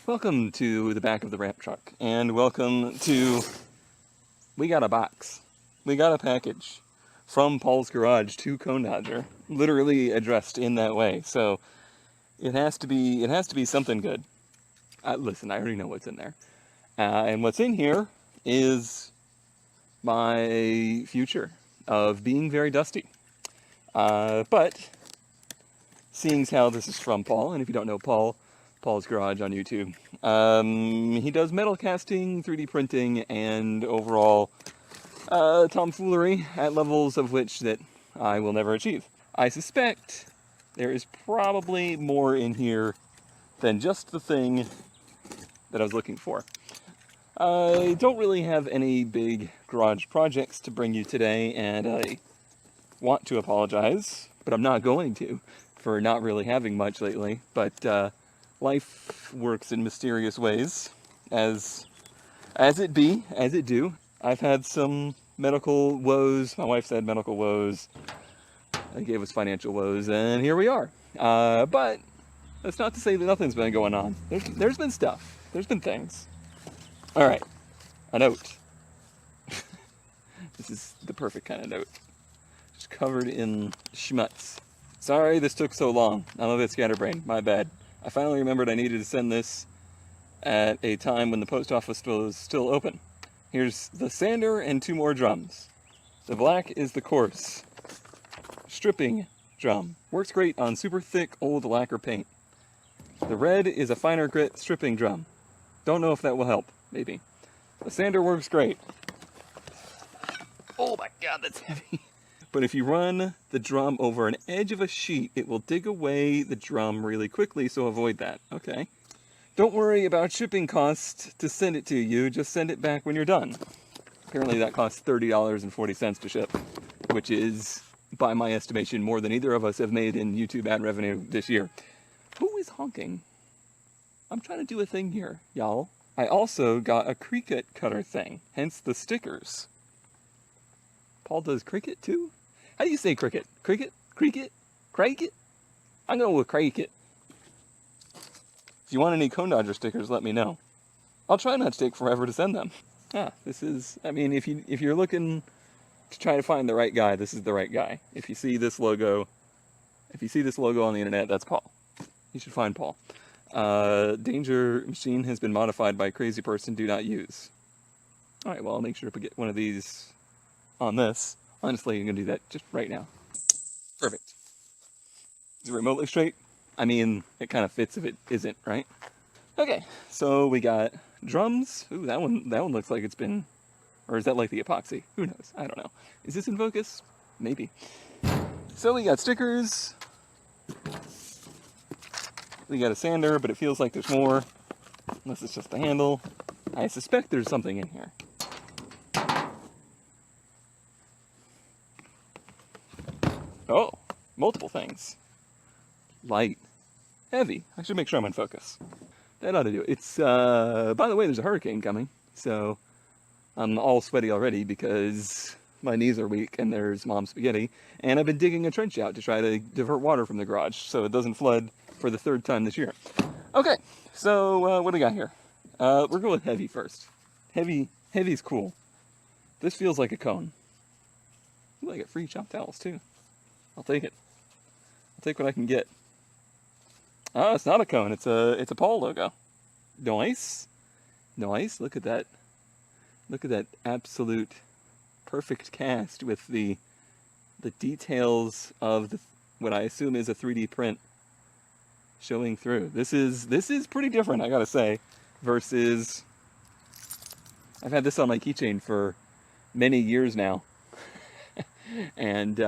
Welcome to the back of the ramp truck, and welcome to... We got a box. We got a package from Paul's Garage to Cone Dodger, literally addressed in that way. So it has to be something good. Listen, I already know what's in there, and what's in here is my future of being very dusty. But seeing as how this is from Paul, and if you don't know Paul's Garage on YouTube. He does metal casting, 3D printing, and overall tomfoolery at levels of which that I will never achieve. I suspect there is probably more in here than just the thing that I was looking for. I don't really have any big garage projects to bring you today, and I want to apologize, but I'm not going to, for not really having much lately. But life works in mysterious ways, as it do. I've had some medical woes. My wife's had medical woes. They gave us financial woes, and here we are. But that's not to say that nothing's been going on. There's been stuff. There's been things. All right, a note. This is the perfect kind of note. Just covered in schmutz. Sorry this took so long. I'm a bit scatterbrained. My bad. I finally remembered I needed to send this at a time when the post office was still open. Here's the sander and 2 more drums. The black is the coarse stripping drum. Works great on super thick old lacquer paint. The red is a finer grit stripping drum. Don't know if that will help. Maybe. The sander works great. Oh my god, that's heavy. But if you run the drum over an edge of a sheet, it will dig away the drum really quickly, so avoid that. Okay. Don't worry about shipping costs to send it to you, just send it back when you're done. Apparently that costs $30.40 to ship, which is, by my estimation, more than either of us have made in YouTube ad revenue this year. Who is honking? I'm trying to do a thing here, y'all. I also got a Cricut cutter thing, hence the stickers. Paul does Cricut too? How do you say cricket? Cricket? Cricket? Cricket? I'm going with Cricut. If you want any Cone Dodger stickers, let me know. I'll try not to take forever to send them. This is, I mean, if you're looking to try to find the right guy, this is the right guy. If you see this logo on the internet, that's Paul. You should find Paul. Danger machine has been modified by crazy person, do not use. Alright, well, I'll make sure to get one of these on this. Honestly, I'm going to do that just right now. Perfect. Is it remotely straight? I mean, it kind of fits if it isn't, right? Okay, so we got drums. Ooh, that one looks like it's been... Or is that like the epoxy? Who knows? I don't know. Is this in focus? Maybe. So we got stickers. We got a sander, but it feels like there's more. Unless it's just the handle. I suspect there's something in here. Oh, multiple things. Light. Heavy. I should make sure I'm in focus. That ought to do it. It's, by the way, there's a hurricane coming, so I'm all sweaty already because my knees are weak and there's mom spaghetti, and I've been digging a trench out to try to divert water from the garage so it doesn't flood for the 3rd time this year. Okay, so what do we got here? We're going with heavy first. Heavy's cool. This feels like a cone. Ooh, I get free shop towels too. I'll take it. I'll take what I can get. Oh, it's not a cone. It's a Paul logo. Nice. Nice. Look at that. Look at that absolute perfect cast with the details of what I assume is a 3D print showing through. This is pretty different, I gotta say, versus I've had this on my keychain for many years now. And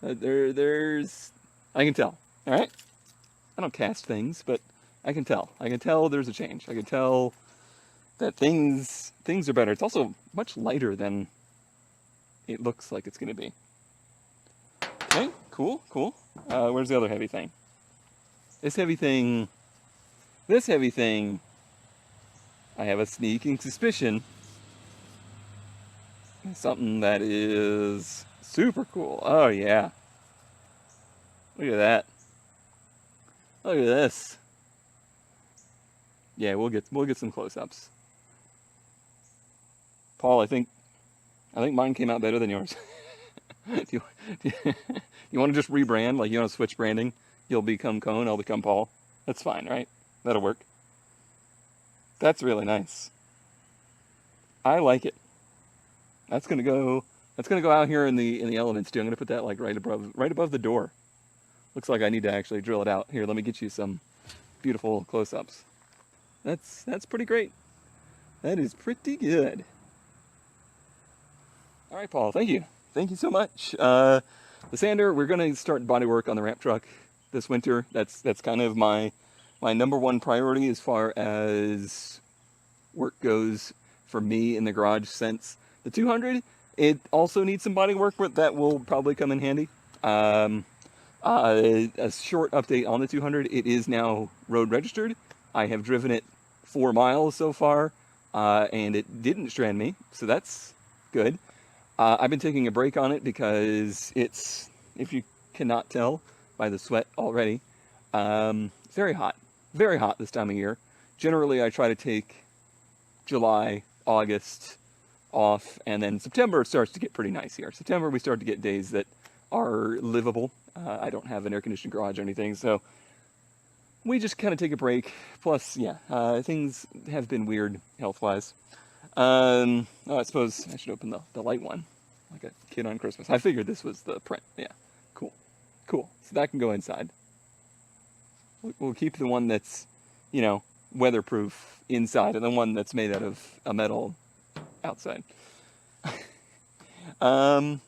there's I can tell. All right, I don't cast things, but I can tell. I can tell there's a change. I can tell that things are better. It's also much lighter than it looks like it's going to be. Okay, cool. Where's the other heavy thing? This heavy thing, I have a sneaking suspicion is something that is super cool. Oh yeah. Look at that. Look at this. Yeah, we'll get some close-ups. Paul, I think mine came out better than yours. do you, do you want to just rebrand? Like, you want to switch branding? You'll become Cone, I'll become Paul. That's fine, right? That'll work. That's really nice. I like it. That's gonna go. That's gonna go out here in the elements too. I'm gonna put that like right above the door. Looks like I need to actually drill it out. Here, let me get you some beautiful close-ups. That's pretty great. That is pretty good. All right, Paul. Thank you. Thank you so much. The sander. We're gonna start body work on the ramp truck this winter. That's kind of my number one priority as far as work goes for me in the garage. Since the 200, it also needs some body work, but that will probably come in handy. A short update on the 200. It is now road registered. I have driven it 4 miles so far, and it didn't strand me, so that's good. I've been taking a break on it because it's, if you cannot tell by the sweat already, very hot. Very hot this time of year. Generally, I try to take July, August off, and then September starts to get pretty nice here. September, we start to get days that are livable. I don't have an air-conditioned garage or anything, so we just kind of take a break. Plus, yeah, things have been weird health-wise. Oh, I suppose I should open the light one, like a kid on Christmas. I figured this was the print. Yeah, cool. Cool. So that can go inside. We'll keep the one that's, weatherproof inside, and the one that's made out of a metal outside. Where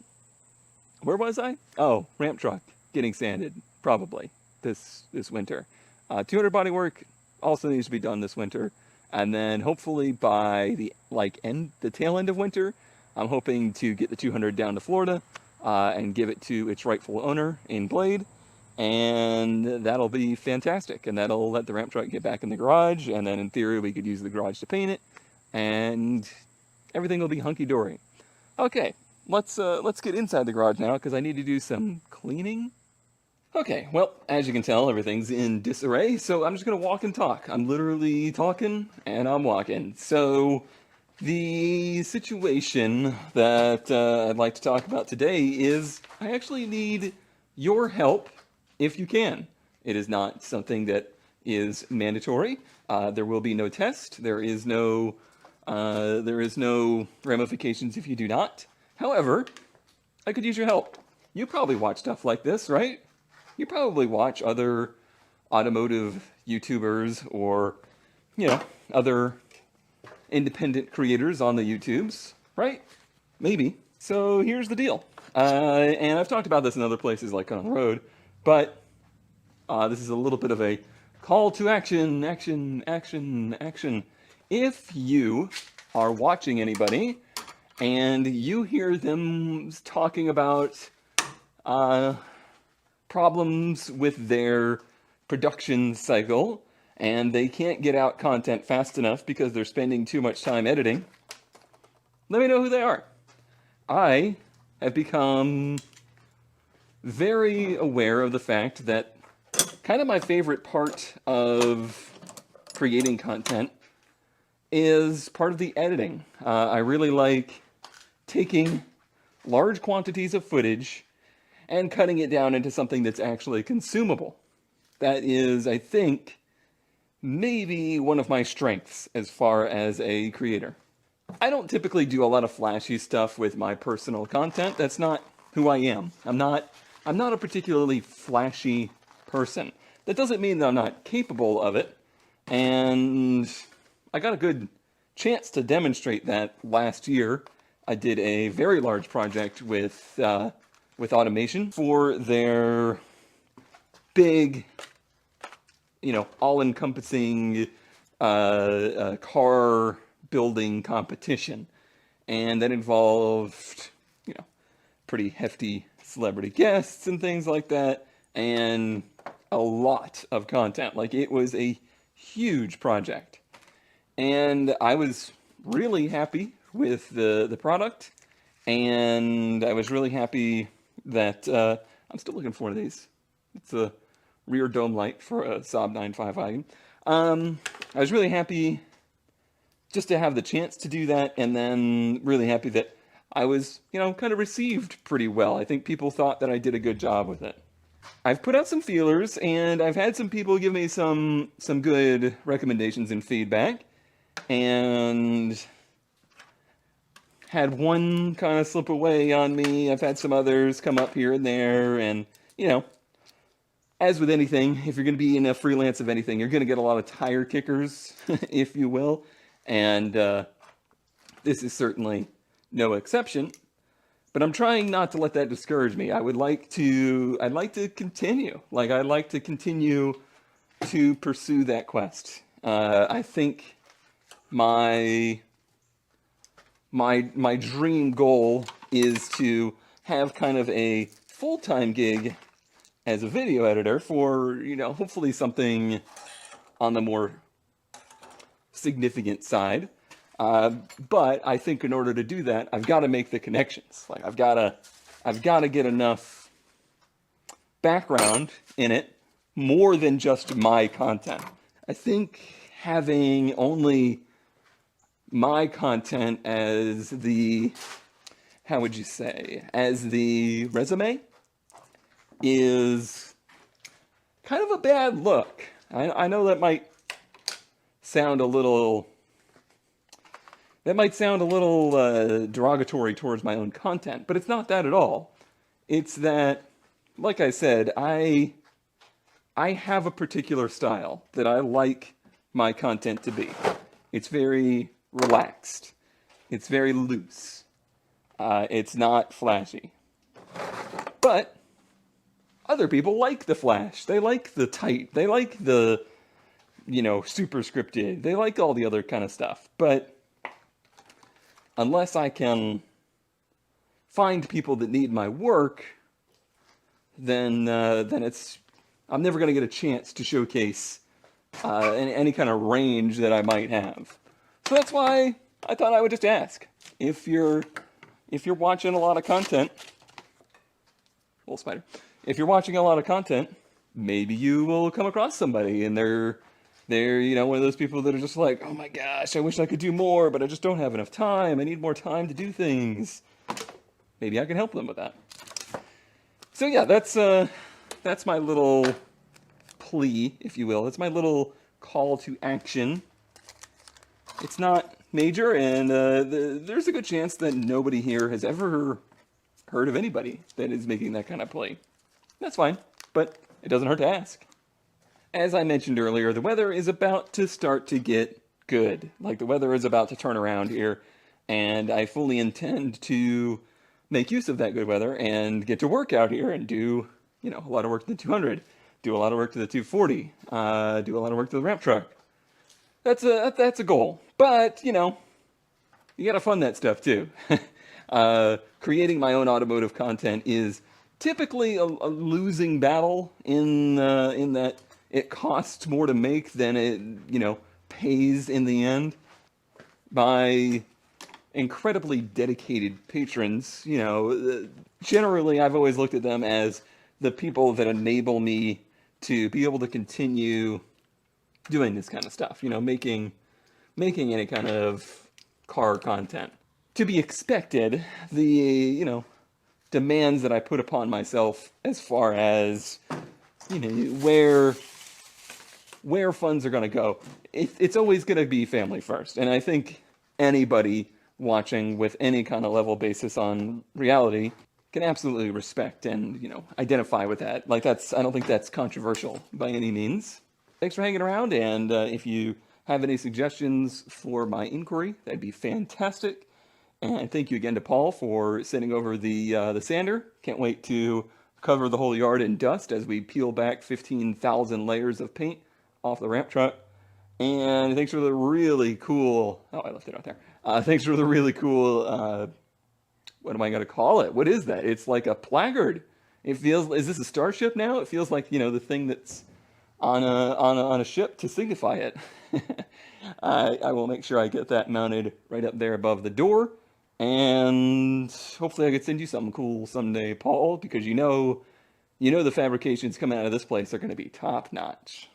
was I? Oh, ramp truck getting sanded, probably this winter. 200 body work also needs to be done this winter, and then hopefully by the tail end of winter, I'm hoping to get the 200 down to Florida and give it to its rightful owner in Blade, and that'll be fantastic. And that'll let the ramp truck get back in the garage, and then in theory we could use the garage to paint it, and everything will be hunky-dory. Okay, let's get inside the garage now, because I need to do some cleaning. Okay, well, as you can tell, everything's in disarray, so I'm just going to walk and talk. I'm literally talking, and I'm walking. So, the situation that I'd like to talk about today is I actually need your help if you can. It is not something that is mandatory. There will be no test. There is no ramifications if you do not. However, I could use your help. You probably watch stuff like this, right? You probably watch other automotive YouTubers or, other independent creators on the YouTubes, right? Maybe. So here's the deal. And I've talked about this in other places like on the road, but this is a little bit of a call to action, action. If you are watching anybody and you hear them talking about problems with their production cycle, and they can't get out content fast enough because they're spending too much time editing, let me know who they are. I have become very aware of the fact that kind of my favorite part of creating content is part of the editing. I really like taking large quantities of footage and cutting it down into something that's actually consumable. That is, I think, maybe one of my strengths as far as a creator. I don't typically do a lot of flashy stuff with my personal content. That's not who I am. I'm not a particularly flashy person. That doesn't mean that I'm not capable of it, and I got a good chance to demonstrate that last year. I did a very large project with automation for their big, all-encompassing car building competition. And that involved, pretty hefty celebrity guests and things like that, and a lot of content. Like, it was a huge project. And I was really happy with the product, and I was really happy that I'm still looking for one of these. It's a rear dome light for a Saab 9.5 wagon. I was really happy just to have the chance to do that, and then really happy that I was, kind of received pretty well. I think people thought that I did a good job with it. I've put out some feelers, and I've had some people give me some good recommendations and feedback, and had one kind of slip away on me. I've had some others come up here and there, and, as with anything, if you're going to be in a freelance of anything, you're going to get a lot of tire kickers, if you will, and this is certainly no exception. But I'm trying not to let that discourage me. I'd like to continue. I'd like to continue to pursue that quest. I think my dream goal is to have kind of a full-time gig as a video editor for, hopefully something on the more significant side. But I think in order to do that, I've got to make the connections. I've got to get enough background in it, more than just my content. I think having only my content as the, how would you say, as the resume is kind of a bad look. I know that might sound a little derogatory towards my own content, but it's not that at all. It's that, like I said, I have a particular style that I like my content to be. It's very relaxed. It's very loose. It's not flashy. But other people like the flash. They like the tight. They like the, super scripted. They like all the other kind of stuff. But unless I can find people that need my work, then I'm never going to get a chance to showcase any kind of range that I might have. So that's why I thought I would just ask. If you're watching a lot of content, little spider. If you're watching a lot of content, maybe you will come across somebody and they're one of those people that are just like, oh my gosh, I wish I could do more, but I just don't have enough time. I need more time to do things. Maybe I can help them with that. So yeah, that's my little plea, if you will. It's my little call to action. It's not major, and there's a good chance that nobody here has ever heard of anybody that is making that kind of plea. That's fine, but it doesn't hurt to ask. As I mentioned earlier, the weather is about to start to get good. The weather is about to turn around here, and I fully intend to make use of that good weather and get to work out here and do, a lot of work to the 200, do a lot of work to the 240, do a lot of work to the ramp truck. That's a goal. But, you gotta fund that stuff too. Creating my own automotive content is typically a losing battle in that it costs more to make than it, pays in the end. My incredibly dedicated patrons, generally I've always looked at them as the people that enable me to be able to continue doing this kind of stuff, making any kind of car content. To be expected, the, demands that I put upon myself as far as, where funds are going to go, it's always going to be family first. And I think anybody watching with any kind of level basis on reality can absolutely respect and, identify with that. I don't think that's controversial by any means. Thanks for hanging around, and if you have any suggestions for my inquiry, that'd be fantastic. And thank you again to Paul for sending over the sander. Can't wait to cover the whole yard in dust as we peel back 15,000 layers of paint off the ramp truck. And thanks for the really cool, I left it out there. Thanks for the really cool, what am I going to call it? What is that? It's like a placard. Is this a Starship now? It feels like, the thing that's on a ship to signify it. I will make sure I get that mounted right up there above the door. And hopefully I can send you something cool someday, Paul, because the fabrications coming out of this place are going to be top notch.